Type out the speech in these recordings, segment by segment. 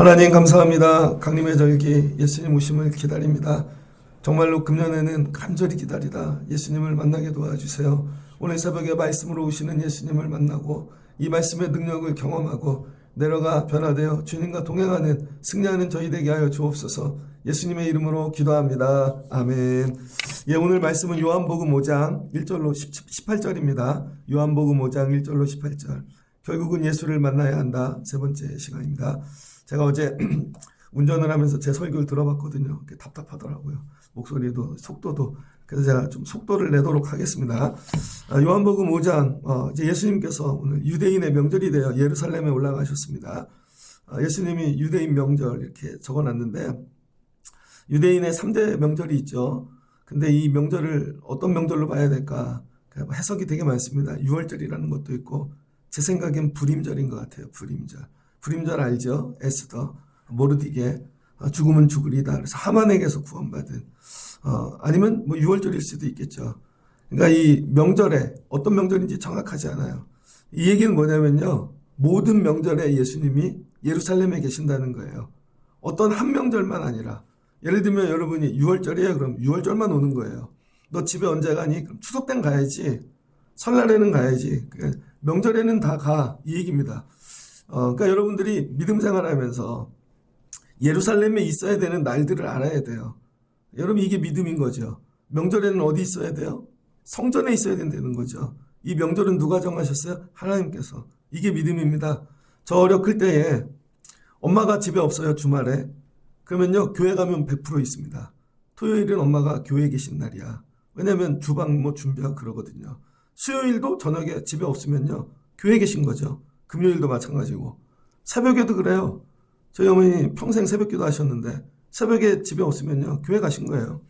하나님 감사합니다. 강림의 절기 예수님 오심을 기다립니다. 정말로 금년에는 간절히 기다리다 예수님을 만나게 도와주세요. 오늘 새벽에 말씀으로 오시는 예수님을 만나고 이 말씀의 능력을 경험하고 내려가 변화되어 주님과 동행하는 승리하는 저희 되게 하여 주옵소서. 예수님의 이름으로 기도합니다. 아멘. 예, 오늘 말씀은 요한복음 5장 1절로 18절입니다. 요한복음 5장 1절로 18절. 결국은 예수를 만나야 한다. 세 번째 시간입니다. 제가 어제 운전을 하면서 제 설교를 들어봤거든요. 답답하더라고요. 목소리도 속도도. 그래서 제가 좀 속도를 내도록 하겠습니다. 요한복음 5장 이제 예수님께서 오늘 유대인의 명절이 되어 예루살렘에 올라가셨습니다. 예수님이 유대인 명절 이렇게 적어놨는데 유대인의 3대 명절이 있죠. 근데 이 명절을 어떤 명절로 봐야 될까? 해석이 되게 많습니다. 유월절이라는 것도 있고 제 생각엔 불임절인 것 같아요. 불임절 알죠? 에스더, 모르디게, 죽으면 죽으리다. 그래서 하만에게서 구원받은, 아니면 뭐 6월절일 수도 있겠죠. 그러니까 이 명절에 어떤 명절인지 정확하지 않아요. 이 얘기는 뭐냐면요. 모든 명절에 예수님이 예루살렘에 계신다는 거예요. 어떤 한 명절만 아니라, 예를 들면 여러분이 6월절이에요. 그럼 6월절만 오는 거예요. 너 집에 언제 가니? 그럼 추석 땐 가야지. 설날에는 가야지. 명절에는 다 가. 이 얘기입니다. 그러니까 여러분들이 믿음 생활하면서 예루살렘에 있어야 되는 날들을 알아야 돼요. 여러분 이게 믿음인 거죠. 명절에는 어디 있어야 돼요? 성전에 있어야 된다는 거죠. 이 명절은 누가 정하셨어요? 하나님께서. 이게 믿음입니다. 저 어렸을 때에 엄마가 집에 없어요. 주말에. 그러면요 교회 가면 100% 있습니다. 토요일은 엄마가 교회에 계신 날이야. 왜냐면 주방 뭐 준비하고 그러거든요. 수요일도 저녁에 집에 없으면요 교회에 계신 거죠. 금요일도 마찬가지고 새벽에도 그래요. 저희 어머니 평생 새벽기도 하셨는데 새벽에 집에 없으면요 교회 가신 거예요.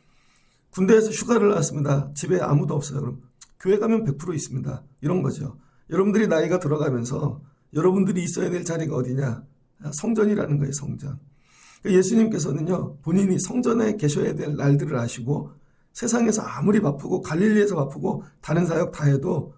군대에서 휴가를 나왔습니다. 집에 아무도 없어요. 그럼 교회 가면 100% 있습니다. 이런 거죠. 여러분들이 나이가 들어가면서 여러분들이 있어야 될 자리가 어디냐? 성전이라는 거예요. 성전. 예수님께서는요 본인이 성전에 계셔야 될 날들을 아시고 세상에서 아무리 바쁘고 갈릴리에서 바쁘고 다른 사역 다 해도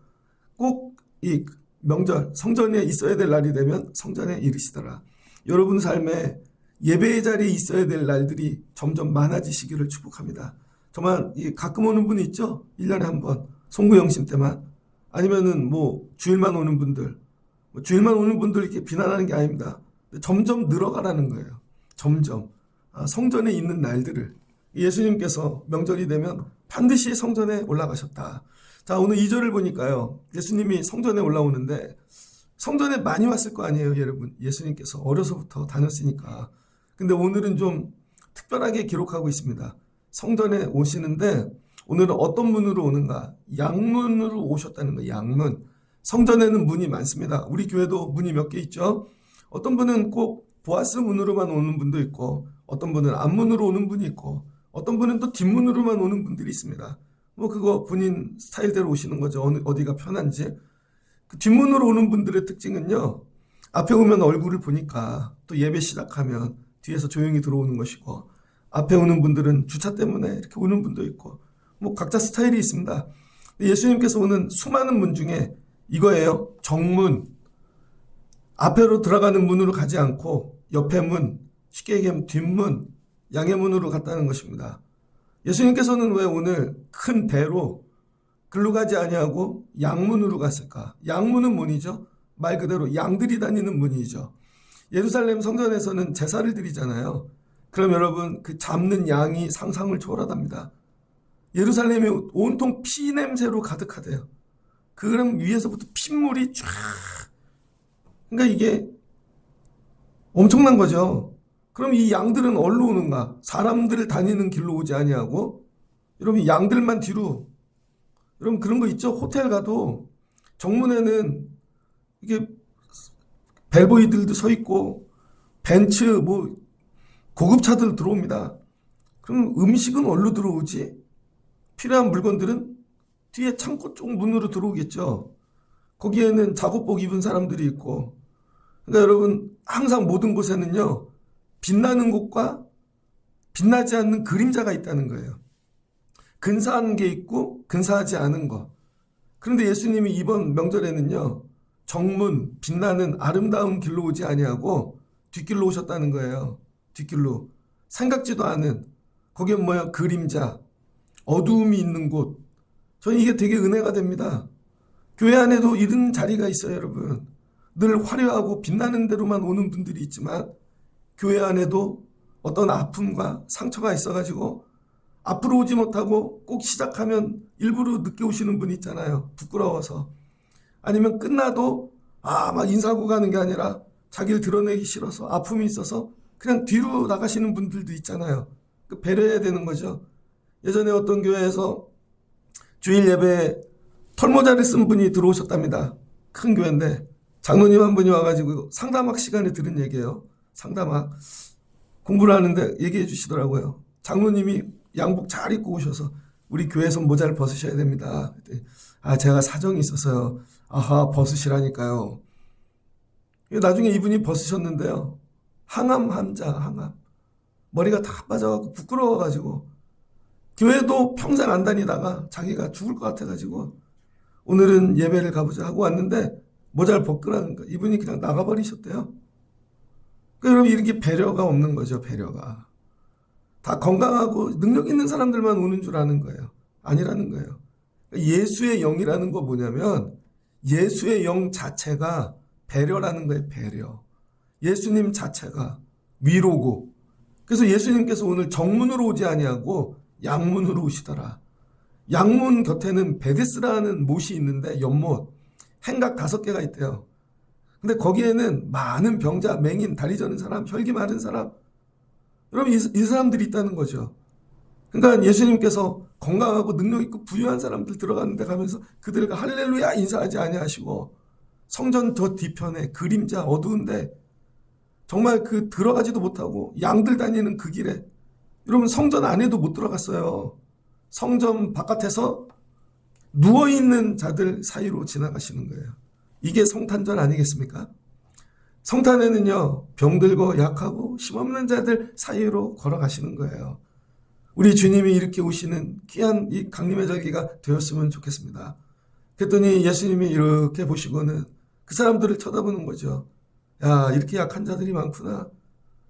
꼭 이 명절 성전에 있어야 될 날이 되면 성전에 이르시더라. 여러분 삶에 예배의 자리에 있어야 될 날들이 점점 많아지시기를 축복합니다. 정말 가끔 오는 분이 있죠. 1년에 한 번 송구영신 때만 아니면은 뭐 주일만 오는 분들 주일만 오는 분들 이렇게 비난하는 게 아닙니다. 점점 늘어가라는 거예요. 점점 성전에 있는 날들을 예수님께서 명절이 되면 반드시 성전에 올라가셨다. 자, 오늘 2절을 보니까요. 예수님이 성전에 올라오는데 성전에 많이 왔을 거 아니에요, 여러분. 예수님께서 어려서부터 다녔으니까. 근데 오늘은 좀 특별하게 기록하고 있습니다. 성전에 오시는데 오늘은 어떤 문으로 오는가? 양문으로 오셨다는 거예요. 양문. 성전에는 문이 많습니다. 우리 교회도 문이 몇 개 있죠. 어떤 분은 꼭 보아스 문으로만 오는 분도 있고 어떤 분은 앞문으로 오는 분이 있고 어떤 분은 또 뒷문으로만 오는 분들이 있습니다. 뭐 그거 본인 스타일대로 오시는 거죠. 어디가 편한지. 그 뒷문으로 오는 분들의 특징은요. 앞에 오면 얼굴을 보니까 또 예배 시작하면 뒤에서 조용히 들어오는 것이고 앞에 오는 분들은 주차 때문에 이렇게 오는 분도 있고 뭐 각자 스타일이 있습니다. 예수님께서 오는 수많은 문 중에 이거예요. 정문. 앞으로 들어가는 문으로 가지 않고 옆에 문, 쉽게 얘기하면 뒷문, 양의 문으로 갔다는 것입니다. 예수님께서는 왜 오늘 큰 배로 글로 가지 아니하고 양문으로 갔을까? 양문은 문이죠. 말 그대로 양들이 다니는 문이죠. 예루살렘 성전에서는 제사를 드리잖아요. 그럼 여러분 그 잡는 양이 상상을 초월하답니다. 예루살렘이 온통 피 냄새로 가득하대요. 그럼 위에서부터 핏물이 쫙. 그러니까 이게 엄청난 거죠. 그럼 이 양들은 어디로 오는가? 사람들 다니는 길로 오지 아니하고 여러분 양들만 뒤로 여러분 그런 거 있죠? 호텔 가도 정문에는 이게 벨보이들도 서 있고 벤츠 뭐 고급차들 들어옵니다. 그럼 음식은 어디로 들어오지? 필요한 물건들은 뒤에 창고 쪽 문으로 들어오겠죠. 거기에는 작업복 입은 사람들이 있고 그러니까 여러분 항상 모든 곳에는요. 빛나는 곳과 빛나지 않는 그림자가 있다는 거예요. 근사한 게 있고 근사하지 않은 것. 그런데 예수님이 이번 명절에는요. 정문, 빛나는 아름다운 길로 오지 아니하고 뒷길로 오셨다는 거예요. 뒷길로. 생각지도 않은, 거기에 뭐야, 그림자, 어두움이 있는 곳. 저는 이게 되게 은혜가 됩니다. 교회 안에도 이런 자리가 있어요, 여러분. 늘 화려하고 빛나는 데로만 오는 분들이 있지만 교회 안에도 어떤 아픔과 상처가 있어가지고 앞으로 오지 못하고 꼭 시작하면 일부러 늦게 오시는 분이 있잖아요. 부끄러워서. 아니면 끝나도 막 인사하고 가는 게 아니라 자기를 드러내기 싫어서 아픔이 있어서 그냥 뒤로 나가시는 분들도 있잖아요. 배려해야 되는 거죠. 예전에 어떤 교회에서 주일 예배에 털모자를 쓴 분이 들어오셨답니다. 큰 교회인데 장로님 한 분이 와가지고 상담학 시간에 들은 얘기예요. 상담학. 공부를 하는데 얘기해 주시더라고요. 장로님이 양복 잘 입고 오셔서 우리 교회에서 모자를 벗으셔야 됩니다. 제가 사정이 있어서요. 아하, 벗으시라니까요. 나중에 이분이 벗으셨는데요. 항암 환자, 항암. 머리가 다 빠져갖고 부끄러워가지고 교회도 평생 안 다니다가 자기가 죽을 것 같아가지고 오늘은 예배를 가보자 하고 왔는데 모자를 벗으라는 거. 이분이 그냥 나가버리셨대요. 여러분, 이렇게 배려가 없는 거죠. 배려가. 다 건강하고 능력 있는 사람들만 오는 줄 아는 거예요. 아니라는 거예요. 예수의 영이라는 거 뭐냐면 예수의 영 자체가 배려라는 거예요. 배려. 예수님 자체가 위로고. 그래서 예수님께서 오늘 정문으로 오지 아니하고 양문으로 오시더라. 양문 곁에는 베데스라는 못이 있는데 연못, 행각 5개가 있대요. 근데 거기에는 많은 병자, 맹인, 다리 저는 사람, 혈기 마른 사람, 여러분 이 사람들이 있다는 거죠. 그러니까 예수님께서 건강하고 능력 있고 부유한 사람들 들어가는데 가면서 그들과 할렐루야 인사하지 아니하시고 성전 저 뒤편에 그림자 어두운데 정말 그 들어가지도 못하고 양들 다니는 그 길에 여러분 성전 안에도 못 들어갔어요. 성전 바깥에서 누워있는 자들 사이로 지나가시는 거예요. 이게 성탄절 아니겠습니까? 성탄에는요, 병들고 약하고 힘없는 자들 사이로 걸어가시는 거예요. 우리 주님이 이렇게 오시는 귀한 이 강림의 절기가 되었으면 좋겠습니다. 그랬더니 예수님이 이렇게 보시고는 그 사람들을 쳐다보는 거죠. 야, 이렇게 약한 자들이 많구나.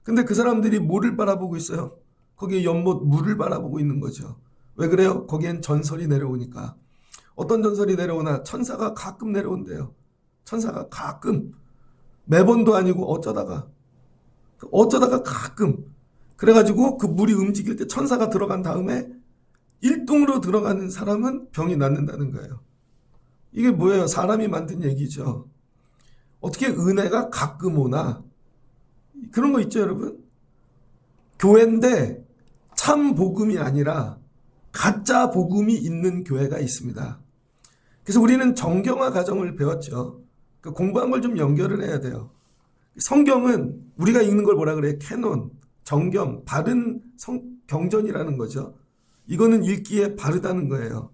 근데 그 사람들이 뭐를 바라보고 있어요? 거기에 연못 물을 바라보고 있는 거죠. 왜 그래요? 거기엔 전설이 내려오니까. 어떤 전설이 내려오나 천사가 가끔 내려온대요. 천사가 가끔. 매번도 아니고 어쩌다가 가끔. 그래가지고 그 물이 움직일 때 천사가 들어간 다음에 1등으로 들어가는 사람은 병이 낫는다는 거예요. 이게 뭐예요? 사람이 만든 얘기죠. 어떻게 은혜가 가끔 오나? 그런 거 있죠, 여러분? 교회인데 참 복음이 아니라 가짜 복음이 있는 교회가 있습니다. 그래서 우리는 정경화 과정을 배웠죠. 공부한 걸 좀 연결을 해야 돼요. 성경은 우리가 읽는 걸 뭐라 그래요? 캐논, 정경, 바른 경전이라는 거죠. 이거는 읽기에 바르다는 거예요.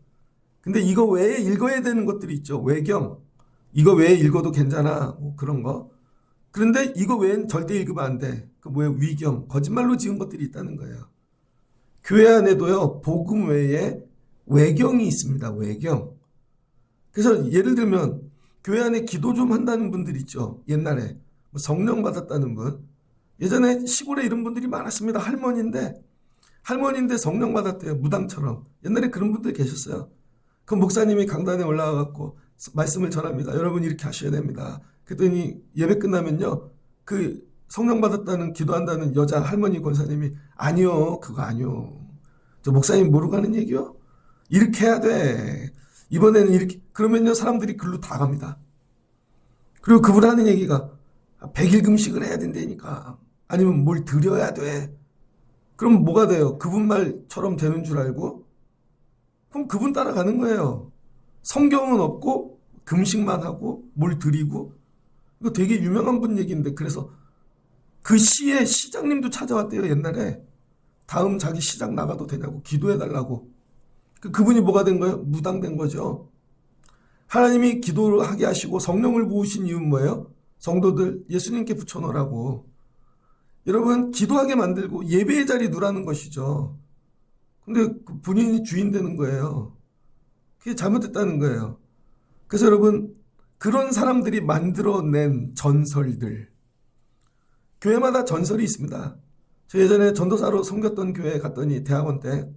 근데 이거 외에 읽어야 되는 것들이 있죠. 외경, 이거 외에 읽어도 괜찮아, 뭐 그런 거. 그런데 이거 외엔 절대 읽으면 안 돼. 그 뭐예요? 위경, 거짓말로 지은 것들이 있다는 거예요. 교회 안에도요, 복음 외에 외경이 있습니다. 외경. 그래서 예를 들면 교회 안에 기도 좀 한다는 분들 있죠. 옛날에 성령 받았다는 분. 예전에 시골에 이런 분들이 많았습니다. 할머니인데 성령 받았대요. 무당처럼. 옛날에 그런 분들 계셨어요. 그 목사님이 강단에 올라와갖고 말씀을 전합니다. 여러분 이렇게 하셔야 됩니다. 그랬더니 예배 끝나면요, 그 성령 받았다는 기도한다는 여자 할머니 권사님이 아니요, 그거 아니요. 저 목사님 모르고 하는 얘기요? 이렇게 해야 돼. 이번에는 이렇게. 그러면요, 사람들이 글로 다 갑니다. 그리고 그분 하는 얘기가 100일 금식을 해야 된다니까. 아니면 뭘 드려야 돼. 그럼 뭐가 돼요? 그분 말처럼 되는 줄 알고? 그럼 그분 따라가는 거예요. 성경은 없고 금식만 하고 뭘 드리고. 이거 되게 유명한 분 얘기인데, 그래서 그 시의 시장님도 찾아왔대요. 옛날에. 다음 자기 시장 나가도 되냐고 기도해달라고. 그분이 뭐가 된 거예요? 무당된 거죠. 하나님이 기도를 하게 하시고 성령을 부으신 이유는 뭐예요? 성도들 예수님께 붙여놓으라고. 여러분, 기도하게 만들고 예배의 자리 누라는 것이죠. 근데 본인이 주인 되는 거예요. 그게 잘못됐다는 거예요. 그래서 여러분, 그런 사람들이 만들어낸 전설들, 교회마다 전설이 있습니다. 저 예전에 전도사로 섬겼던 교회에 갔더니 대학원 때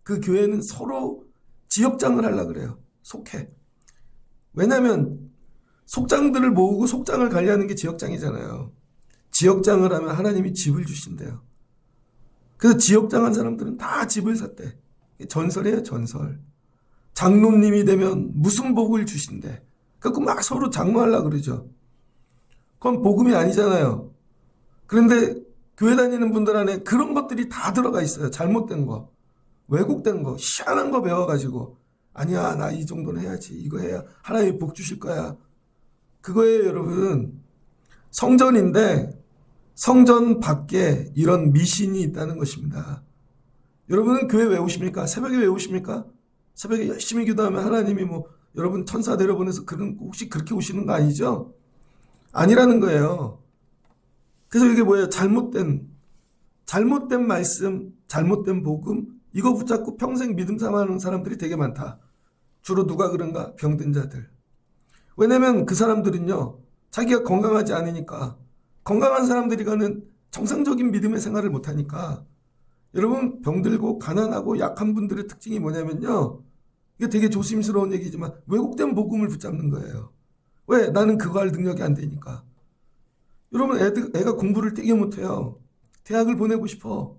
그 교회는 서로 지역장을 하려고 그래요. 속해. 왜냐하면 속장들을 모으고 속장을 관리하는 게 지역장이잖아요. 지역장을 하면 하나님이 집을 주신대요. 그래서 지역장 한 사람들은 다 집을 샀대. 전설이에요, 전설. 장로님이 되면 무슨 복을 주신대. 그래서 막 서로 장모하려고 그러죠. 그건 복음이 아니잖아요. 그런데 교회 다니는 분들 안에 그런 것들이 다 들어가 있어요. 잘못된 거, 왜곡된 거, 희한한 거 배워가지고 아니야, 나 이 정도는 해야지. 이거 해야 하나님이 복 주실 거야. 그거예요, 여러분. 성전인데 성전 밖에 이런 미신이 있다는 것입니다. 여러분은 교회 왜 오십니까? 새벽에 왜 오십니까? 새벽에 열심히 기도하면 하나님이 뭐 여러분 천사 내려보내서 혹시 그렇게 오시는 거 아니죠? 아니라는 거예요. 그래서 이게 뭐예요? 잘못된 말씀, 잘못된 복음, 이거 붙잡고 평생 믿음 삼아하는 사람들이 되게 많다. 주로 누가 그런가? 병든 자들. 왜냐면 그 사람들은요, 자기가 건강하지 않으니까, 건강한 사람들이 가는 정상적인 믿음의 생활을 못하니까, 여러분, 병들고 가난하고 약한 분들의 특징이 뭐냐면요, 이게 되게 조심스러운 얘기지만 왜곡된 복음을 붙잡는 거예요. 왜? 나는 그거 할 능력이 안 되니까. 여러분, 애가 공부를 되게 못해요. 대학을 보내고 싶어.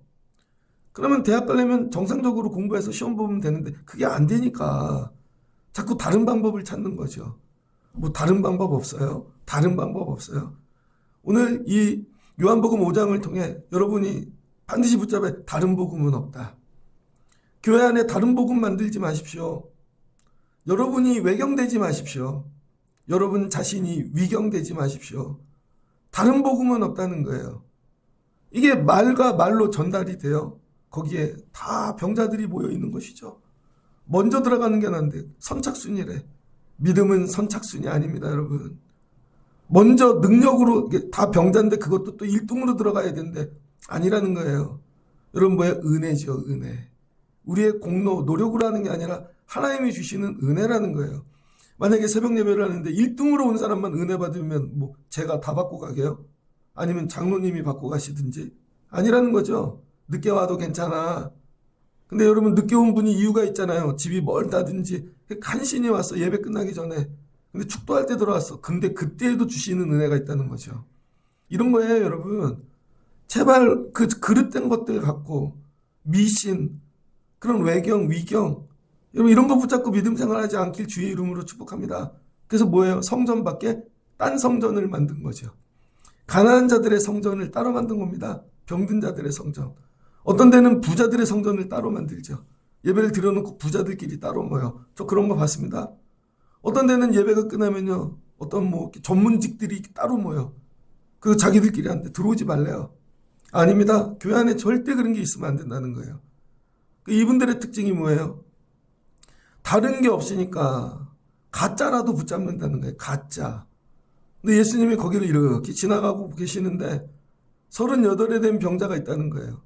그러면 대학 가려면 정상적으로 공부해서 시험 보면 되는데 그게 안 되니까 자꾸 다른 방법을 찾는 거죠. 뭐 다른 방법 없어요? 다른 방법 없어요. 오늘 이 요한복음 5장을 통해 여러분이 반드시 붙잡아야 다른 복음은 없다. 교회 안에 다른 복음 만들지 마십시오. 여러분이 외경되지 마십시오. 여러분 자신이 위경되지 마십시오. 다른 복음은 없다는 거예요. 이게 말과 말로 전달이 돼요. 거기에 다 병자들이 모여 있는 것이죠. 먼저 들어가는 게 난데 선착순이래. 믿음은 선착순이 아닙니다, 여러분. 먼저 능력으로 다 병자인데 그것도 또 1등으로 들어가야 되는데 아니라는 거예요. 여러분 뭐예요? 은혜죠, 은혜. 우리의 공로, 노력으로 하는 게 아니라 하나님이 주시는 은혜라는 거예요. 만약에 새벽 예배를 하는데 1등으로 온 사람만 은혜 받으면 뭐 제가 다 받고 가게요? 아니면 장로님이 받고 가시든지 아니라는 거죠. 늦게 와도 괜찮아. 근데 여러분 늦게 온 분이 이유가 있잖아요. 집이 멀다든지 간신히 왔어. 예배 끝나기 전에. 근데 축도할 때 들어왔어. 근데 그때에도 주시는 은혜가 있다는 거죠. 이런 거예요, 여러분. 제발 그 그릇된 것들 갖고 미신, 그런 외경, 위경, 여러분 이런 거 붙잡고 믿음 생활하지 않길 주의 이름으로 축복합니다. 그래서 뭐예요? 성전 밖에 딴 성전을 만든 거죠. 가난한 자들의 성전을 따로 만든 겁니다. 병든 자들의 성전. 어떤 데는 부자들의 성전을 따로 만들죠. 예배를 드려놓고 부자들끼리 따로 모여. 저 그런 거 봤습니다. 어떤 데는 예배가 끝나면요, 어떤 뭐 전문직들이 따로 모여. 그거 자기들끼리 하는데 들어오지 말래요. 아닙니다. 교회 안에 절대 그런 게 있으면 안 된다는 거예요. 이분들의 특징이 뭐예요? 다른 게 없으니까 가짜라도 붙잡는다는 거예요. 가짜. 근데 예수님이 거기를 이렇게 지나가고 계시는데 38에 된 병자가 있다는 거예요.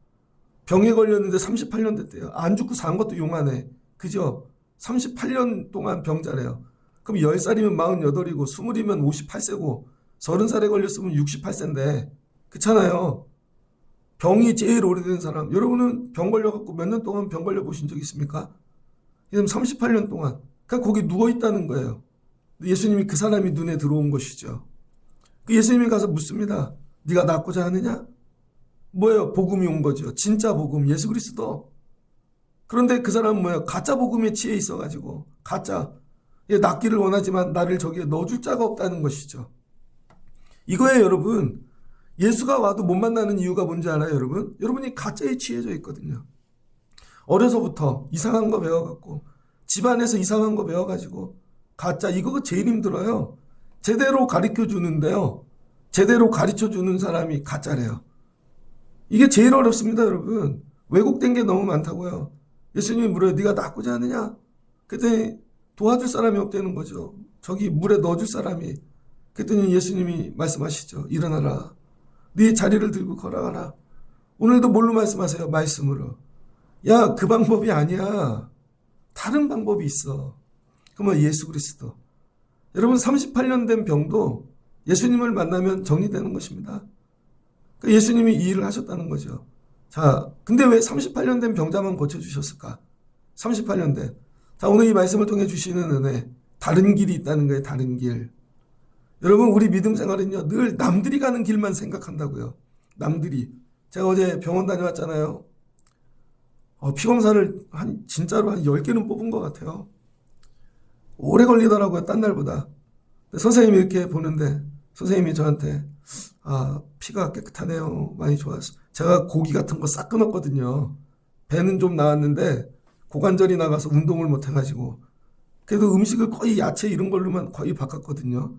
병에 걸렸는데 38년 됐대요. 안 죽고 산 것도 용하네. 그죠? 38년 동안 병자래요. 그럼 10살이면 48이고 20이면 58세고 30살에 걸렸으면 68세인데 그렇잖아요. 병이 제일 오래된 사람. 여러분은 병 걸려갖고 몇 년 동안 병 걸려 보신 적 있습니까? 38년 동안. 그러니까 거기 누워있다는 거예요. 예수님이 그 사람이 눈에 들어온 것이죠. 예수님이 가서 묻습니다. 네가 낫고자 하느냐? 뭐예요? 복음이 온 거죠. 진짜 복음, 예수 그리스도. 그런데 그 사람은 뭐예요? 가짜 복음에 취해 있어가지고 가짜. 낫기를 원하지만 나를 저기에 넣어줄 자가 없다는 것이죠. 이거예요, 여러분. 예수가 와도 못 만나는 이유가 뭔지 알아요, 여러분? 여러분이 가짜에 취해져 있거든요. 어려서부터 이상한 거 배워갖고 집안에서 이상한 거 배워가지고 가짜, 이거가 제일 힘들어요. 제대로 가르쳐 주는데요, 제대로 가르쳐 주는 사람이 가짜래요. 이게 제일 어렵습니다, 여러분. 왜곡된 게 너무 많다고요. 예수님이 물어요. 네가 낫고자 하느냐? 그랬더니 도와줄 사람이 없다는 거죠. 저기 물에 넣어줄 사람이. 그랬더니 예수님이 말씀하시죠. 일어나라. 네 자리를 들고 걸어가라. 오늘도 뭘로 말씀하세요? 말씀으로. 야, 그 방법이 아니야. 다른 방법이 있어. 그러면 예수 그리스도. 여러분 38년 된 병도 예수님을 만나면 정리되는 것입니다. 그 예수님이 이 일을 하셨다는 거죠. 자, 근데 왜 38년 된 병자만 고쳐주셨을까? 38년 된. 자, 오늘 이 말씀을 통해 주시는 은혜. 다른 길이 있다는 거예요. 다른 길. 여러분, 우리 믿음 생활은요, 늘 남들이 가는 길만 생각한다고요. 남들이. 제가 어제 병원 다녀왔잖아요. 피검사를 진짜로 한 10개는 뽑은 것 같아요. 오래 걸리더라고요. 딴 날보다. 선생님이 이렇게 보는데, 선생님이 저한테, 피가 깨끗하네요. 많이 좋았어. 제가 고기 같은 거 싹 끊었거든요. 배는 좀 나왔는데, 고관절이 나가서 운동을 못 해가지고. 그래도 음식을 거의 야채 이런 걸로만 거의 바꿨거든요.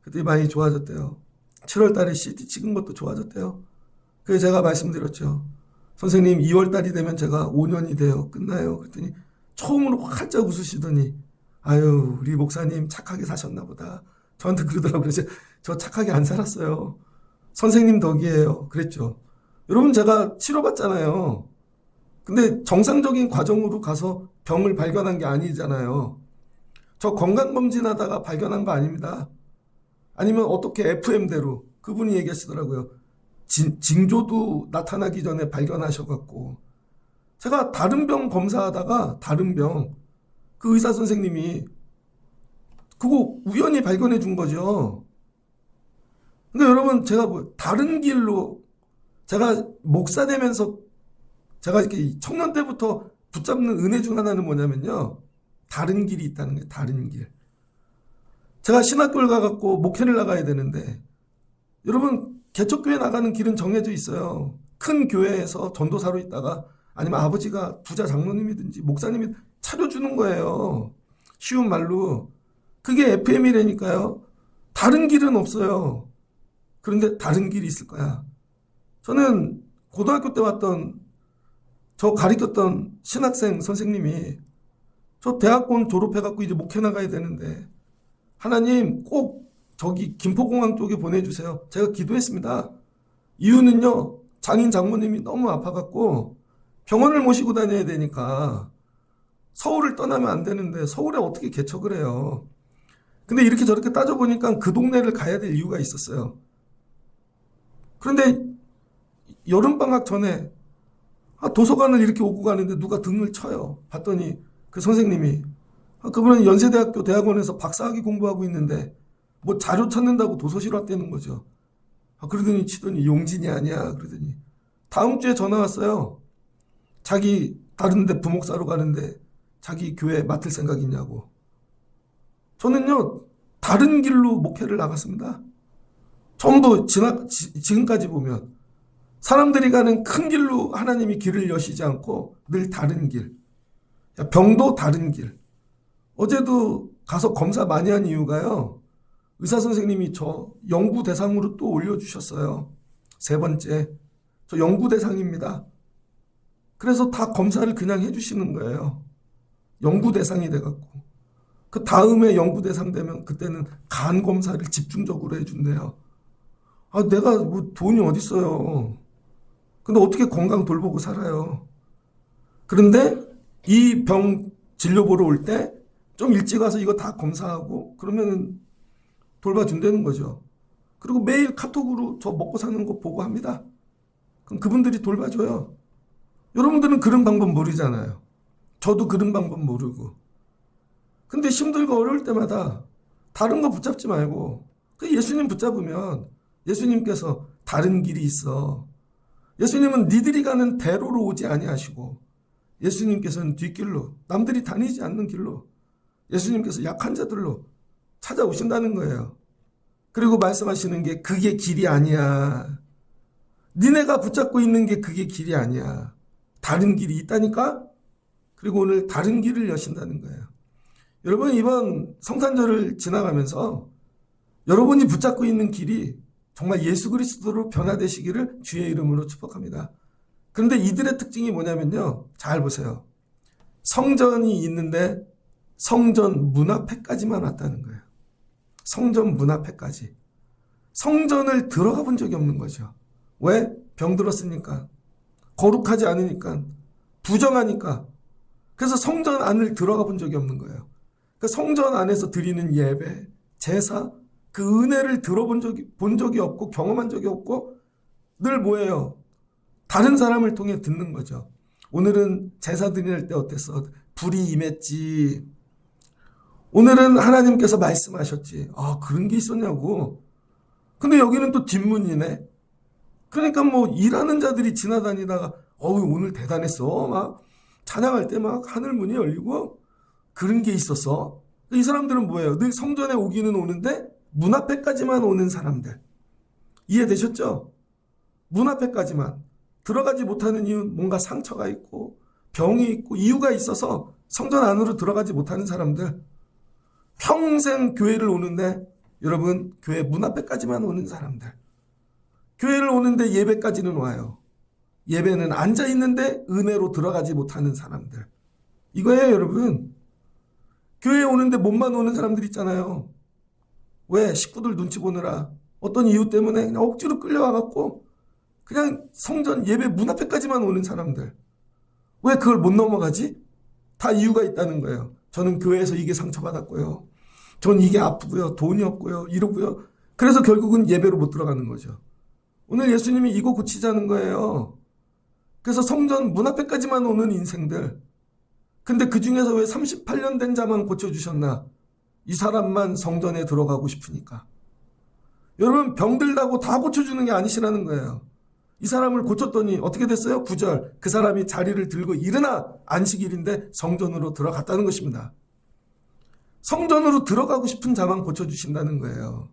그때 많이 좋아졌대요. 7월 달에 CT 찍은 것도 좋아졌대요. 그래서 제가 말씀드렸죠. 선생님 2월 달이 되면 제가 5년이 돼요. 끝나요. 그랬더니 처음으로 활짝 웃으시더니 아유 우리 목사님 착하게 사셨나 보다. 저한테 그러더라고요. 그래서 저 착하게 안 살았어요. 선생님 덕이에요. 그랬죠. 여러분 제가 치료받잖아요. 근데 정상적인 과정으로 가서 병을 발견한 게 아니잖아요. 저 건강검진하다가 발견한 거 아닙니다. 아니면 어떻게 FM대로 그분이 얘기하시더라고요. 징조도 나타나기 전에 발견하셔갖고 제가 다른 병 검사하다가 다른 병 그 의사 선생님이 그거 우연히 발견해 준 거죠. 근데 여러분 제가 다른 길로 제가 목사 되면서 제가 이렇게 청년 때부터 붙잡는 은혜 중 하나는 뭐냐면요. 다른 길이 있다는 거예요. 다른 길. 제가 신학교를 가갖고 목회를 나가야 되는데 여러분 개척교회 나가는 길은 정해져 있어요. 큰 교회에서 전도사로 있다가 아니면 아버지가 부자 장로님이든지 목사님이 차려주는 거예요. 쉬운 말로. 그게 FM이라니까요. 다른 길은 없어요. 그런데 다른 길이 있을 거야. 저는 고등학교 때 왔던 저 가르쳤던 신학생 선생님이 저 대학원 졸업해갖고 이제 목회 나가야 되는데 하나님 꼭 저기 김포공항 쪽에 보내주세요. 제가 기도했습니다. 이유는요. 장인 장모님이 너무 아파갖고 병원을 모시고 다녀야 되니까 서울을 떠나면 안 되는데 서울에 어떻게 개척을 해요. 근데 이렇게 저렇게 따져보니까 그 동네를 가야 될 이유가 있었어요. 그런데 여름방학 전에 도서관을 이렇게 오고 가는데 누가 등을 쳐요. 봤더니 그 선생님이 그분은 연세대학교 대학원에서 박사학위 공부하고 있는데 뭐 자료 찾는다고 도서실 왔다는 거죠. 그러더니 치더니 용진이 아니야. 그러더니 다음 주에 전화 왔어요. 자기 다른 데 부목사로 가는데 자기 교회 맡을 생각 있냐고. 저는요 다른 길로 목회를 나갔습니다. 전부 지금까지 보면 사람들이 가는 큰 길로 하나님이 길을 여시지 않고 늘 다른 길. 병도 다른 길. 어제도 가서 검사 많이 한 이유가요. 의사 선생님이 저 연구 대상으로 또 올려주셨어요. 3번째. 저 연구 대상입니다. 그래서 다 검사를 그냥 해주시는 거예요. 연구 대상이 돼갖고. 그 다음에 연구 대상 되면 그때는 간 검사를 집중적으로 해준대요. 내가 뭐 돈이 어딨어요. 근데 어떻게 건강 돌보고 살아요. 그런데 이 병 진료 보러 올 때 좀 일찍 와서 이거 다 검사하고 그러면 돌봐준다는 거죠. 그리고 매일 카톡으로 저 먹고 사는 거 보고 합니다. 그럼 그분들이 돌봐줘요. 여러분들은 그런 방법 모르잖아요. 저도 그런 방법 모르고. 근데 힘들고 어려울 때마다 다른 거 붙잡지 말고 예수님 붙잡으면 예수님께서 다른 길이 있어. 예수님은 니들이 가는 대로로 오지 아니하시고 예수님께서는 뒷길로 남들이 다니지 않는 길로 예수님께서 약한 자들로 찾아오신다는 거예요. 그리고 말씀하시는 게 그게 길이 아니야. 니네가 붙잡고 있는 게 그게 길이 아니야. 다른 길이 있다니까? 그리고 오늘 다른 길을 여신다는 거예요. 여러분 이번 성탄절을 지나가면서 여러분이 붙잡고 있는 길이 정말 예수 그리스도로 변화되시기를 주의 이름으로 축복합니다. 그런데 이들의 특징이 뭐냐면요. 잘 보세요. 성전이 있는데 성전 문 앞에까지만 왔다는 거예요. 성전 문 앞에까지. 성전을 들어가 본 적이 없는 거죠. 왜? 병들었으니까. 거룩하지 않으니까. 부정하니까. 그래서 성전 안을 들어가 본 적이 없는 거예요. 그 성전 안에서 드리는 예배, 제사, 그 은혜를 본 적이 없고 경험한 적이 없고 늘 뭐예요? 다른 사람을 통해 듣는 거죠. 오늘은 제사 드릴 때 어땠어? 불이 임했지. 오늘은 하나님께서 말씀하셨지. 아, 그런 게 있었냐고. 근데 여기는 또 뒷문이네. 그러니까 뭐 일하는 자들이 지나다니다가 오늘 대단했어. 막 찬양할 때 막 하늘 문이 열리고 그런 게 있었어. 이 사람들은 뭐예요? 늘 성전에 오기는 오는데 문 앞에까지만 오는 사람들. 이해되셨죠? 문 앞에까지만. 들어가지 못하는 이유는 뭔가 상처가 있고 병이 있고 이유가 있어서 성전 안으로 들어가지 못하는 사람들. 평생 교회를 오는데 여러분 교회 문 앞에까지만 오는 사람들. 교회를 오는데 예배까지는 와요. 예배는 앉아있는데 은혜로 들어가지 못하는 사람들. 이거예요 여러분. 교회에 오는데 몸만 오는 사람들 있잖아요. 왜? 식구들 눈치 보느라 어떤 이유 때문에 그냥 억지로 끌려와갖고 그냥 성전 예배 문 앞에까지만 오는 사람들. 왜 그걸 못 넘어가지? 다 이유가 있다는 거예요. 저는 교회에서 이게 상처받았고요. 전 이게 아프고요. 돈이 없고요. 이러고요. 그래서 결국은 예배로 못 들어가는 거죠. 오늘 예수님이 이거 고치자는 거예요. 그래서 성전 문 앞에까지만 오는 인생들. 근데 그 중에서 왜 38년 된 자만 고쳐주셨나? 이 사람만 성전에 들어가고 싶으니까. 여러분 병들다고 다 고쳐주는 게 아니시라는 거예요. 이 사람을 고쳤더니 어떻게 됐어요? 9절. 그 사람이 자리를 들고 일어나 안식일인데 성전으로 들어갔다는 것입니다. 성전으로 들어가고 싶은 자만 고쳐주신다는 거예요.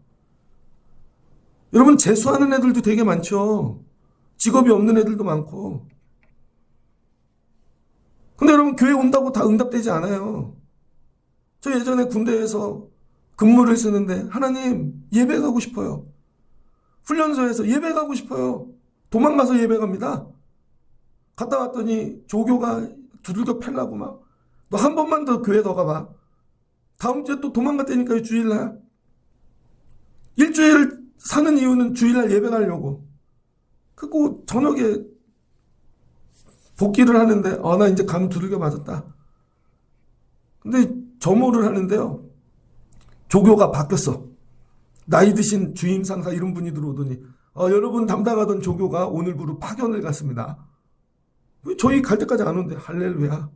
여러분 재수하는 애들도 되게 많죠. 직업이 없는 애들도 많고. 근데 여러분 교회 온다고 다 응답되지 않아요. 저 예전에 군대에서 근무를 쓰는데 하나님 예배 가고 싶어요. 훈련소에서 예배 가고 싶어요. 도망가서 예배 갑니다. 갔다 왔더니 조교가 두들겨 패려고 막 너 한 번만 더 교회 더 가봐. 다음 주에 또 도망갔다니까요. 주일날. 일주일 사는 이유는 주일날 예배 가려고. 그리고 저녁에 복귀를 하는데 나 이제 감 두들겨 맞았다. 근데 점호를 하는데요. 조교가 바뀌었어. 나이 드신 주임 상사 이런 분이 들어오더니 여러분 담당하던 조교가 오늘부로 파견을 갔습니다. 왜 저희 갈 때까지 안 온대? 할렐루야.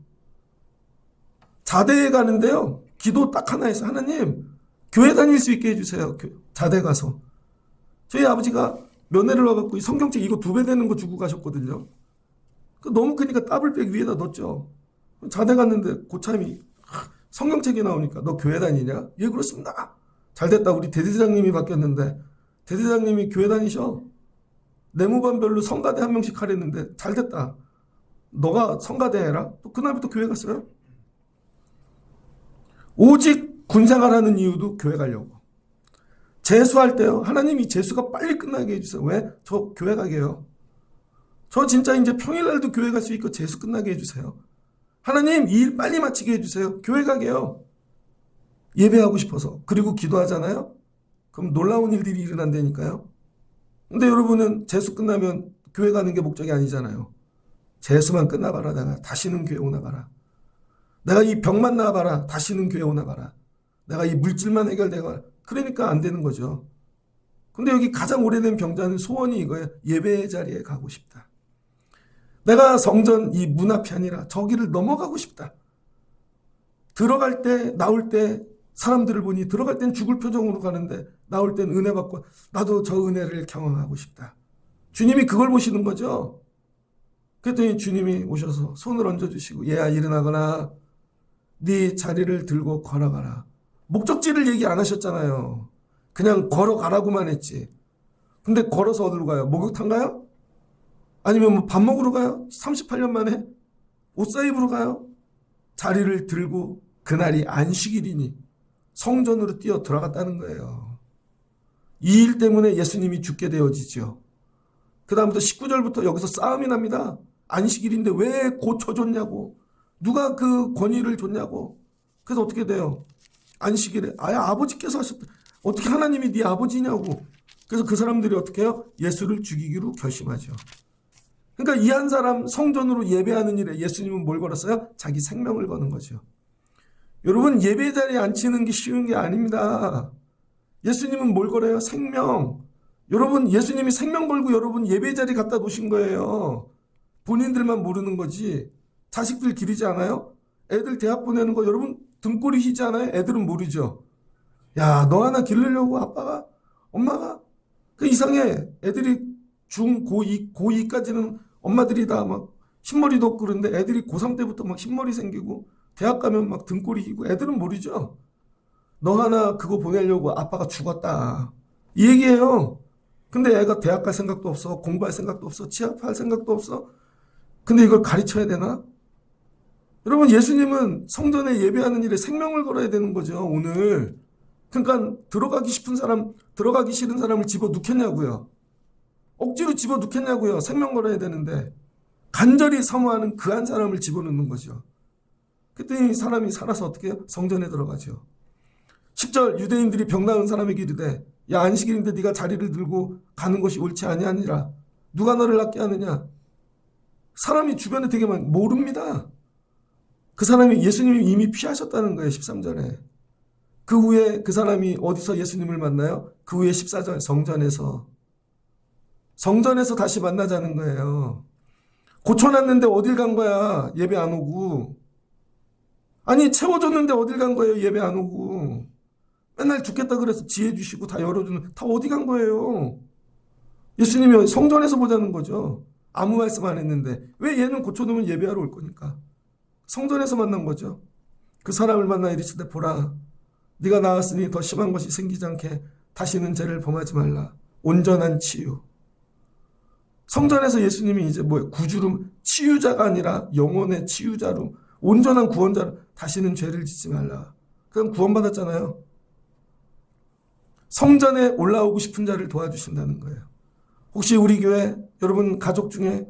자대에 가는데요. 기도 딱 하나 해서 하나님 교회 다닐 수 있게 해주세요. 자대 가서. 저희 아버지가 면회를 와갖고 성경책 이거 2배 되는 거 주고 가셨거든요. 너무 크니까 더블백 위에다 넣었죠. 자대 갔는데 고참이 성경책이 나오니까 너 교회 다니냐? 예 그렇습니다. 잘됐다. 우리 대대장님이 바뀌었는데 대대장님이 교회 다니셔. 내무반별로 성가대 한 명씩 하랬는데 잘됐다. 너가 성가대 해라. 또 그날부터 교회 갔어요. 오직 군생활하는 이유도 교회 가려고. 재수할 때요. 하나님이 재수가 빨리 끝나게 해주세요. 왜? 저 교회 가게요. 저 진짜 이제 평일날도 교회 갈 수 있고 재수 끝나게 해주세요. 하나님 이 일 빨리 마치게 해주세요. 교회 가게요. 예배하고 싶어서. 그리고 기도하잖아요. 그럼 놀라운 일들이 일어난다니까요. 근데 여러분은 재수 끝나면 교회 가는 게 목적이 아니잖아요. 재수만 끝나봐라. 내가 다시는 교회 오나 봐라. 내가 이 병만 나아봐라. 다시는 교회 오나 봐라. 내가 이 물질만 해결되고 그러니까 안 되는 거죠. 근데 여기 가장 오래된 병자는 소원이 이거예요. 예배의 자리에 가고 싶다. 내가 성전 이 문 앞이 아니라 저기를 넘어가고 싶다. 들어갈 때 나올 때 사람들을 보니 들어갈 땐 죽을 표정으로 가는데 나올 땐 은혜 받고 나도 저 은혜를 경험하고 싶다. 주님이 그걸 보시는 거죠. 그랬더니 주님이 오셔서 손을 얹어주시고 얘야 일어나거나 네 자리를 들고 걸어가라. 목적지를 얘기 안 하셨잖아요. 그냥 걸어가라고만 했지. 근데 걸어서 어디로 가요? 목욕탕 가요? 아니면 뭐 밥 먹으러 가요? 38년 만에? 옷 사입으로 가요? 자리를 들고 그날이 안식일이니 성전으로 뛰어 들어갔다는 거예요. 이 일 때문에 예수님이 죽게 되어지죠. 그 다음부터 19절부터 여기서 싸움이 납니다. 안식일인데 왜 고쳐줬냐고. 누가 그 권위를 줬냐고. 그래서 어떻게 돼요? 안식일에 아버지께서 하셨다. 어떻게 하나님이 네 아버지냐고. 그래서 그 사람들이 어떻게 해요? 예수를 죽이기로 결심하죠. 그러니까 이 한 사람 성전으로 예배하는 일에 예수님은 뭘 걸었어요? 자기 생명을 거는 거죠. 여러분 예배 자리에 앉히는 게 쉬운 게 아닙니다. 예수님은 뭘 걸어요? 생명. 여러분 예수님이 생명 걸고 여러분 예배 자리 갖다 놓으신 거예요. 본인들만 모르는 거지. 자식들 기르지 않아요? 애들 대학 보내는 거 여러분 등골이 휘지 않아요? 애들은 모르죠. 야, 너 하나 기르려고 아빠가 엄마가 그 이상해. 애들이 중 고2 고2까지는 엄마들이 다 막 흰머리도 없고 그런데 애들이 고3 때부터 막 흰머리 생기고 대학 가면 막 등골이 휘고 애들은 모르죠. 너 하나 그거 보내려고 아빠가 죽었다. 이 얘기예요. 근데 애가 대학 갈 생각도 없어. 공부할 생각도 없어. 취업할 생각도 없어. 근데 이걸 가르쳐야 되나? 여러분 예수님은 성전에 예배하는 일에 생명을 걸어야 되는 거죠. 오늘. 그러니까 들어가기 싶은 사람, 들어가기 싫은 사람을 집어넣겠냐고요. 억지로 집어넣겠냐고요. 생명 걸어야 되는데. 간절히 사모하는 그 한 사람을 집어넣는 거죠. 그랬더니 사람이 살아서 어떻게 해요? 성전에 들어가죠. 10절 유대인들이 병 나은 사람에게 이르되 야 안식일인데 네가 자리를 들고 가는 것이 옳지 아니하니라. 누가 너를 낫게 하느냐. 사람이 주변에 되게 많이 모릅니다. 그 사람이 예수님이 이미 피하셨다는 거예요. 13절에. 그 후에 그 사람이 어디서 예수님을 만나요? 그 후에 14절 성전에서 다시 만나자는 거예요. 고쳐놨는데 어딜 간 거야? 예배 안 오고. 아니 채워줬는데 어딜 간 거예요? 예배 안 오고. 맨날 죽겠다 그래서 지혜 주시고 다 열어주는 다 어디 간 거예요? 예수님이 성전에서 보자는 거죠. 아무 말씀 안 했는데 왜 얘는 고쳐놓으면 예배하러 올 거니까. 성전에서 만난 거죠. 그 사람을 만나 이르시되 보라 네가 나았으니 더 심한 것이 생기지 않게 다시는 죄를 범하지 말라. 온전한 치유. 성전에서 예수님이 이제 구주로 치유자가 아니라 영혼의 치유자로 온전한 구원자로 다시는 죄를 짓지 말라. 그럼 구원받았잖아요. 성전에 올라오고 싶은 자를 도와주신다는 거예요. 혹시 우리 교회 여러분 가족 중에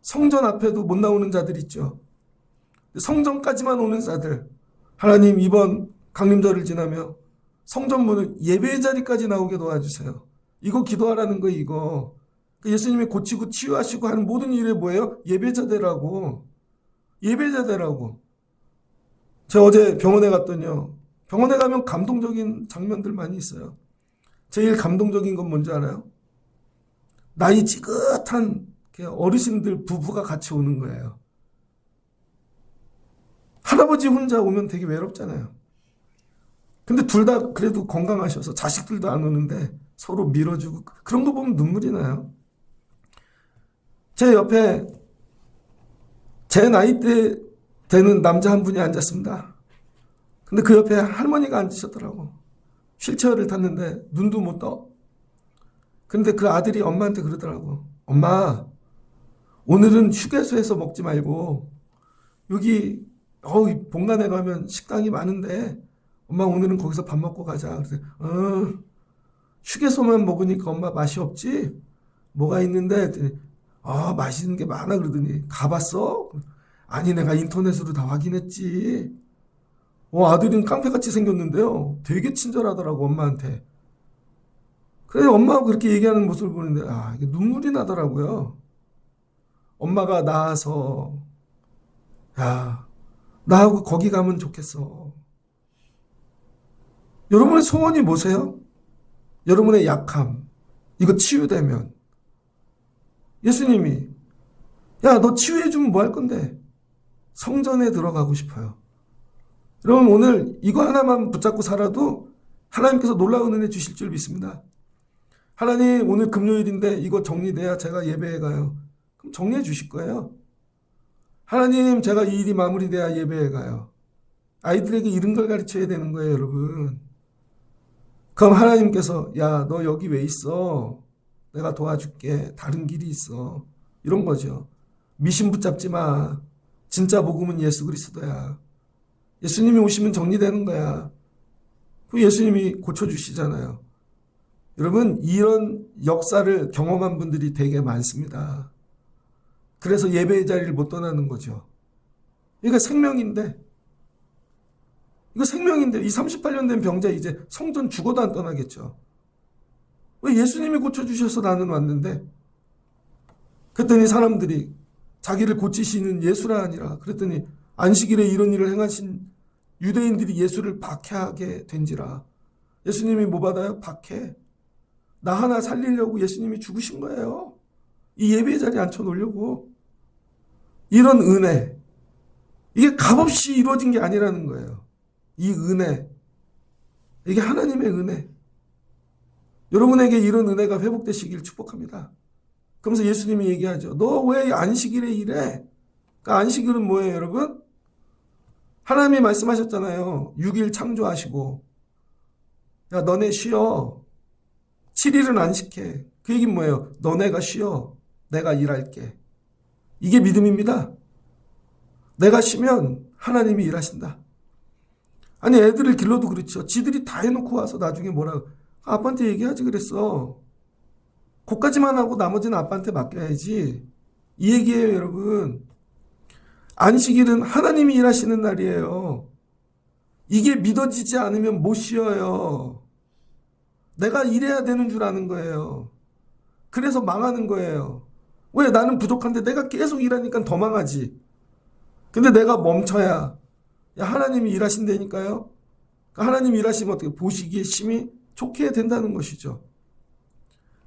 성전 앞에도 못 나오는 자들 있죠. 성전까지만 오는 자들 하나님 이번 강림절을 지나며 성전 문을 예배 자리까지 나오게 도와주세요. 이거 기도하라는 거 이거. 예수님이 고치고 치유하시고 하는 모든 일이 뭐예요? 예배자대라고. 예배자대라고. 제가 어제 병원에 갔더니요. 병원에 가면 감동적인 장면들 많이 있어요. 제일 감동적인 건 뭔지 알아요? 나이 지긋한 어르신들 부부가 같이 오는 거예요. 할아버지 혼자 오면 되게 외롭잖아요. 근데 둘 다 그래도 건강하셔서 자식들도 안 오는데 서로 밀어주고 그런 거 보면 눈물이 나요. 제 옆에 제 나이 때 되는 남자 한 분이 앉았습니다. 근데 그 옆에 할머니가 앉으셨더라고. 휠체어를 탔는데 눈도 못 떠. 근데 그 아들이 엄마한테 그러더라고. 엄마, 오늘은 휴게소에서 먹지 말고 여기 본관에 가면 식당이 많은데 엄마 오늘은 거기서 밥 먹고 가자. 그래서 휴게소만 먹으니까 엄마 맛이 없지? 뭐가 있는데? 했더니 맛있는 게 많아 그러더니 가봤어? 아니 내가 인터넷으로 다 확인했지. 아들은 깡패같이 생겼는데요. 되게 친절하더라고 엄마한테. 그래서 엄마가 그렇게 얘기하는 모습을 보는데 이게 눈물이 나더라고요. 엄마가 나와서 야 나하고 거기 가면 좋겠어. 여러분의 소원이 뭐세요? 여러분의 약함 이거 치유되면 예수님이 야 너 치유해주면 뭐 할 건데? 성전에 들어가고 싶어요. 여러분 오늘 이거 하나만 붙잡고 살아도 하나님께서 놀라운 은혜 주실 줄 믿습니다. 하나님 오늘 금요일인데 이거 정리돼야 제가 예배에 가요. 그럼 정리해 주실 거예요. 하나님 제가 이 일이 마무리돼야 예배에 가요. 아이들에게 이런 걸 가르쳐야 되는 거예요 여러분. 그럼 하나님께서 야 너 여기 왜 있어? 내가 도와줄게. 다른 길이 있어. 이런 거죠. 미신 붙잡지 마. 진짜 복음은 예수 그리스도야. 예수님이 오시면 정리되는 거야. 그 예수님이 고쳐주시잖아요. 여러분 이런 역사를 경험한 분들이 되게 많습니다. 그래서 예배의 자리를 못 떠나는 거죠. 이거 생명인데 이 38년 된 병자 이제 성전 죽어도 안 떠나겠죠. 왜 예수님이 고쳐주셔서 나는 왔는데 그랬더니 사람들이 자기를 고치시는 예수라 아니라 그랬더니 안식일에 이런 일을 행하신 유대인들이 예수를 박해하게 된지라. 예수님이 뭐 받아요? 박해. 나 하나 살리려고 예수님이 죽으신 거예요. 이 예배의 자리에 앉혀놓으려고. 이런 은혜, 이게 값없이 이루어진 게 아니라는 거예요. 이 은혜, 이게 하나님의 은혜. 여러분에게 이런 은혜가 회복되시길 축복합니다. 그러면서 예수님이 얘기하죠. 너 왜 안식일에 일해? 그러니까 안식일은 뭐예요, 여러분? 하나님이 말씀하셨잖아요. 6일 창조하시고, 야, 너네 쉬어. 7일은 안식해. 그 얘기는 뭐예요? 너네가 쉬어. 내가 일할게. 이게 믿음입니다. 내가 쉬면 하나님이 일하신다. 아니, 애들을 길러도 그렇죠. 지들이 다 해놓고 와서 나중에 뭐라고. 아빠한테 얘기하지 그랬어. 그까지만 하고 나머지는 아빠한테 맡겨야지. 이 얘기예요, 여러분. 안식일은 하나님이 일하시는 날이에요. 이게 믿어지지 않으면 못 쉬어요. 내가 일해야 되는 줄 아는 거예요. 그래서 망하는 거예요. 왜? 나는 부족한데 내가 계속 일하니까 더 망하지. 근데 내가 멈춰야 하나님이 일하신다니까요. 하나님이 일하시면 어떻게 보시기에 심히 좋게 된다는 것이죠.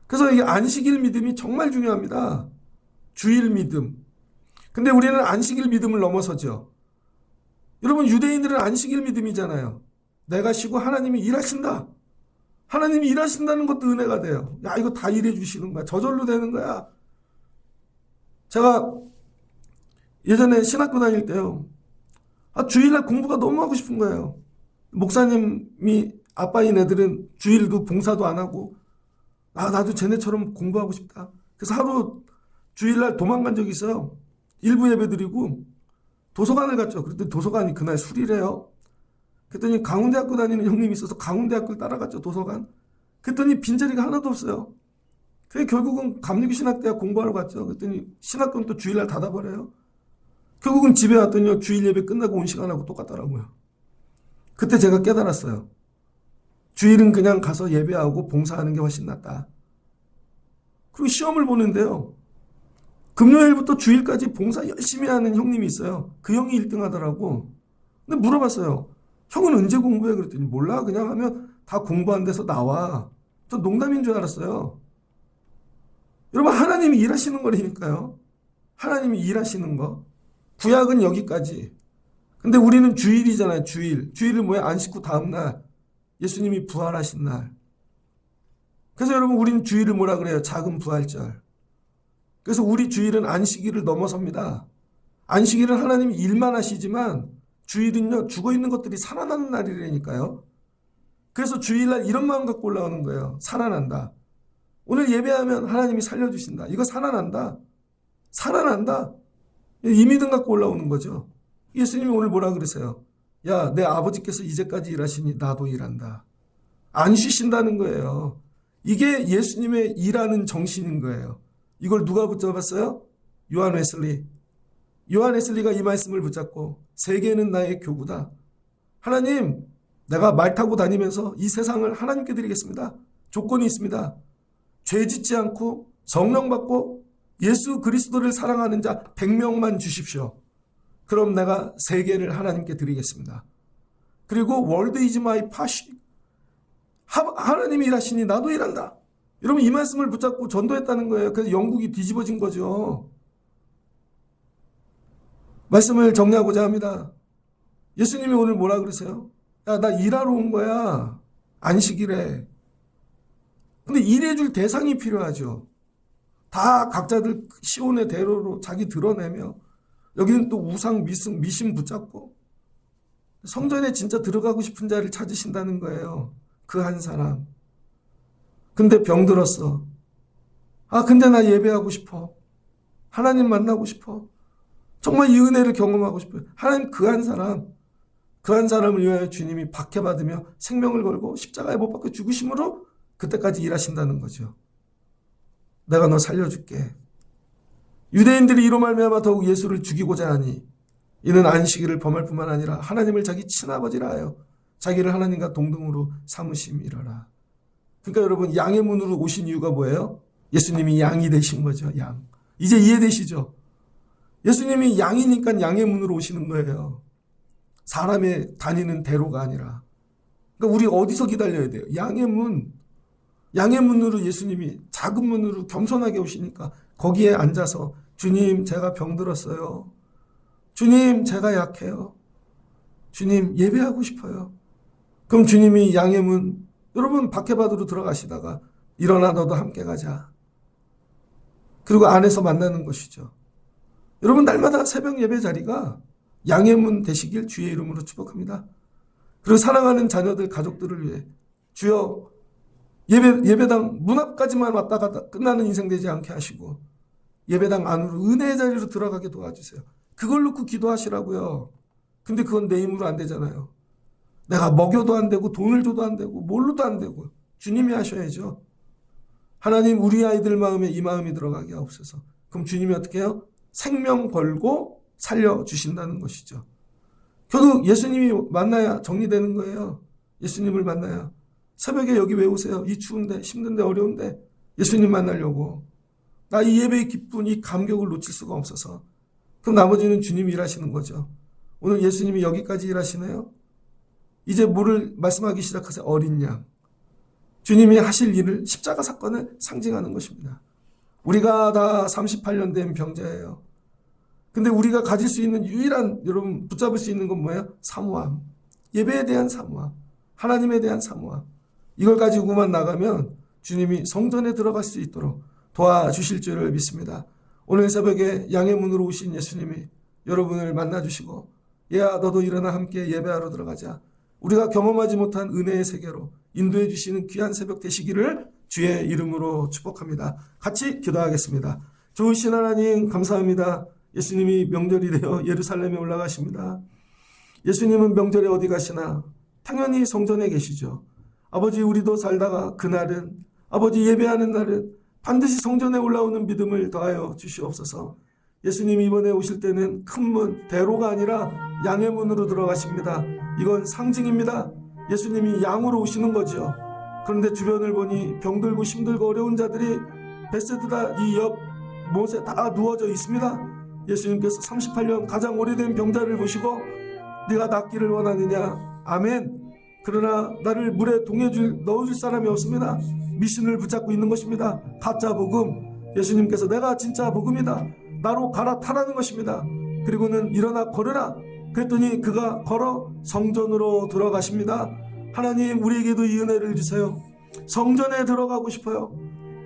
그래서 이게 안식일 믿음이 정말 중요합니다. 주일 믿음. 근데 우리는 안식일 믿음을 넘어서죠. 여러분, 유대인들은 안식일 믿음이잖아요. 내가 쉬고 하나님이 일하신다. 하나님이 일하신다는 것도 은혜가 돼요. 야, 이거 다 일해 주시는 거야. 저절로 되는 거야. 제가 예전에 신학교 다닐 때요. 주일날 공부가 너무 하고 싶은 거예요. 목사님이 아빠인 애들은 주일도 봉사도 안 하고, 나도 쟤네처럼 공부하고 싶다. 그래서 하루 주일날 도망간 적이 있어요. 일부 예배 드리고 도서관을 갔죠. 그랬더니 도서관이 그날 술이래요. 그랬더니 강원대학교 다니는 형님이 있어서 강원대학교를 따라갔죠, 도서관. 그랬더니 빈자리가 하나도 없어요. 그래서 결국은 감리교신학대학 공부하러 갔죠. 그랬더니 신학교는 또 주일날 닫아버려요. 결국은 집에 왔더니 주일 예배 끝나고 온 시간하고 똑같더라고요. 그때 제가 깨달았어요. 주일은 그냥 가서 예배하고 봉사하는 게 훨씬 낫다. 그리고 시험을 보는데요. 금요일부터 주일까지 봉사 열심히 하는 형님이 있어요. 그 형이 1등 하더라고. 근데 물어봤어요. 형은 언제 공부해? 그랬더니 몰라. 그냥 하면 다 공부 안 돼서 나와. 저 농담인 줄 알았어요. 여러분, 하나님이 일하시는 거라니까요. 하나님이 일하시는 거. 구약은 여기까지. 근데 우리는 주일이잖아요. 주일. 주일은 뭐야? 안식 후 다음 날. 예수님이 부활하신 날. 그래서 여러분, 우리는 주일을 뭐라 그래요? 작은 부활절. 그래서 우리 주일은 안식일을 넘어섭니다. 안식일은 하나님이 일만 하시지만 주일은요, 죽어있는 것들이 살아나는 날이라니까요. 그래서 주일날 이런 마음 갖고 올라오는 거예요. 살아난다. 오늘 예배하면 하나님이 살려주신다. 이거 살아난다. 살아난다. 이 믿음 갖고 올라오는 거죠. 예수님이 오늘 뭐라 그러세요? 야, 내 아버지께서 이제까지 일하시니 나도 일한다. 안 쉬신다는 거예요. 이게 예수님의 일하는 정신인 거예요. 이걸 누가 붙잡았어요? 요한 웨슬리. 요한 웨슬리가 이 말씀을 붙잡고 세계는 나의 교구다. 하나님, 내가 말 타고 다니면서 이 세상을 하나님께 드리겠습니다. 조건이 있습니다. 죄 짓지 않고 성령 받고 예수 그리스도를 사랑하는 자 100명만 주십시오. 그럼 내가 세계를 하나님께 드리겠습니다. 그리고 월드 이즈 마이 파시. 하나님이 일하시니 나도 일한다. 여러분, 이 말씀을 붙잡고 전도했다는 거예요. 그래서 영국이 뒤집어진 거죠. 말씀을 정리하고자 합니다. 예수님이 오늘 뭐라 그러세요? 야, 나 일하러 온 거야. 안식일에. 근데 일해줄 대상이 필요하죠. 다 각자들 시온의 대로로 자기 드러내며 여기는 또 우상 미신 붙잡고 성전에 진짜 들어가고 싶은 자를 찾으신다는 거예요. 그 한 사람. 근데 병들었어. 근데 나 예배하고 싶어. 하나님 만나고 싶어. 정말 이 은혜를 경험하고 싶어요. 하나님 그 한 사람을 위하여 주님이 박해받으며 생명을 걸고 십자가에 못 박혀 죽으심으로 그때까지 일하신다는 거죠. 내가 너 살려줄게. 유대인들이 이로 말미암아 더욱 예수를 죽이고자 하니 이는 안식일을 범할 뿐만 아니라 하나님을 자기 친아버지라 하여 자기를 하나님과 동등으로 삼으심이라라. 그러니까 여러분, 양의 문으로 오신 이유가 뭐예요? 예수님이 양이 되신 거죠. 양. 이제 이해되시죠? 예수님이 양이니까 양의 문으로 오시는 거예요. 사람의 다니는 대로가 아니라. 그러니까 우리 어디서 기다려야 돼요? 양의 문. 양의 문으로 예수님이 작은 문으로 겸손하게 오시니까 거기에 앉아서 주님 제가 병들었어요. 주님 제가 약해요. 주님 예배하고 싶어요. 그럼 주님이 양의 문, 여러분 박해받으러 들어가시다가 일어나 너도 함께 가자. 그리고 안에서 만나는 것이죠. 여러분 날마다 새벽 예배 자리가 양의 문 되시길 주의 이름으로 축복합니다. 그리고 사랑하는 자녀들 가족들을 위해 주여 예배당 문 앞까지만 왔다 갔다 끝나는 인생 되지 않게 하시고 예배당 안으로 은혜의 자리로 들어가게 도와주세요. 그걸 놓고 기도하시라고요. 근데 그건 내 힘으로 안 되잖아요. 내가 먹여도 안 되고 돈을 줘도 안 되고 뭘로도 안 되고 주님이 하셔야죠. 하나님 우리 아이들 마음에 이 마음이 들어가게 하옵소서. 그럼 주님이 어떻게 해요? 생명 걸고 살려주신다는 것이죠. 결국 예수님이 만나야 정리되는 거예요. 예수님을 만나야. 새벽에 여기 왜 오세요? 이 추운데 힘든데 어려운데 예수님 만나려고. 나 이 예배의 기쁜 이 감격을 놓칠 수가 없어서. 그럼 나머지는 주님이 일하시는 거죠. 오늘 예수님이 여기까지 일하시네요. 이제 뭐를 말씀하기 시작하세요? 어린 양. 주님이 하실 일을 십자가 사건을 상징하는 것입니다. 우리가 다 38년 된 병자예요. 근데 우리가 가질 수 있는 유일한 여러분 붙잡을 수 있는 건 뭐예요? 사모함. 예배에 대한 사모함. 하나님에 대한 사모함. 이걸 가지고만 나가면 주님이 성전에 들어갈 수 있도록 도와주실 줄을 믿습니다. 오늘 새벽에 양의 문으로 오신 예수님이 여러분을 만나주시고 얘야 너도 일어나 함께 예배하러 들어가자. 우리가 경험하지 못한 은혜의 세계로 인도해 주시는 귀한 새벽 되시기를 주의 이름으로 축복합니다. 같이 기도하겠습니다. 좋으신 하나님 감사합니다. 예수님이 명절이 되어 예루살렘에 올라가십니다. 예수님은 명절에 어디 가시나? 당연히 성전에 계시죠. 아버지 우리도 살다가 그날은 아버지 예배하는 날은 반드시 성전에 올라오는 믿음을 더하여 주시옵소서. 예수님 이번에 오실 때는 큰 문, 대로가 아니라 양의 문으로 들어가십니다. 이건 상징입니다. 예수님이 양으로 오시는 거죠. 그런데 주변을 보니 병들고 힘들고 어려운 자들이 베세드다 이 옆 못에 다 누워져 있습니다. 예수님께서 38년 가장 오래된 병자를 보시고 네가 낫기를 원하느냐? 아멘. 그러나 나를 물에 넣어줄 사람이 없습니다. 미신을 붙잡고 있는 것입니다. 가짜 복음. 예수님께서 내가 진짜 복음이다. 나로 갈아타라는 것입니다. 그리고는 일어나 걸으라. 그랬더니 그가 걸어 성전으로 들어가십니다. 하나님 우리에게도 이 은혜를 주세요. 성전에 들어가고 싶어요.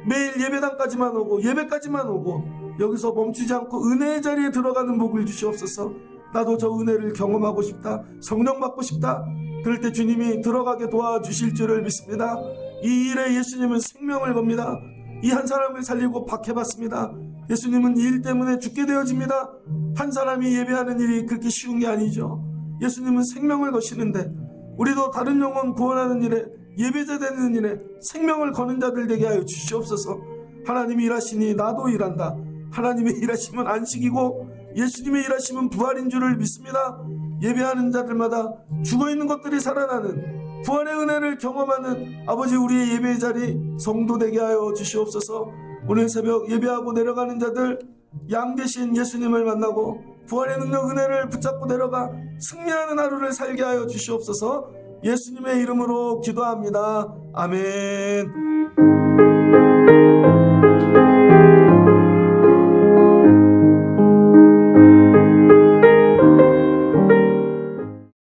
매일 예배당까지만 오고 예배까지만 오고 여기서 멈추지 않고 은혜의 자리에 들어가는 복을 주시옵소서. 나도 저 은혜를 경험하고 싶다. 성령 받고 싶다. 그럴 때 주님이 들어가게 도와주실 줄을 믿습니다. 이 일에 예수님은 생명을 겁니다. 이 한 사람을 살리고 박해받습니다. 예수님은 이 일 때문에 죽게 되어집니다. 한 사람이 예배하는 일이 그렇게 쉬운 게 아니죠. 예수님은 생명을 거시는데 우리도 다른 영혼 구원하는 일에 예배자 되는 일에 생명을 거는 자들 되게 하여 주시옵소서. 하나님이 일하시니 나도 일한다. 하나님의 일하심은 안식이고 예수님의 일하심은 부활인 줄을 믿습니다. 예배하는 자들마다 죽어있는 것들이 살아나는 부활의 은혜를 경험하는 아버지 우리의 예배의 자리 성도 되게 하여 주시옵소서. 오늘 새벽 예배하고 내려가는 자들 양 되신 예수님을 만나고 부활의 능력 은혜를 붙잡고 내려가 승리하는 하루를 살게 하여 주시옵소서. 예수님의 이름으로 기도합니다. 아멘.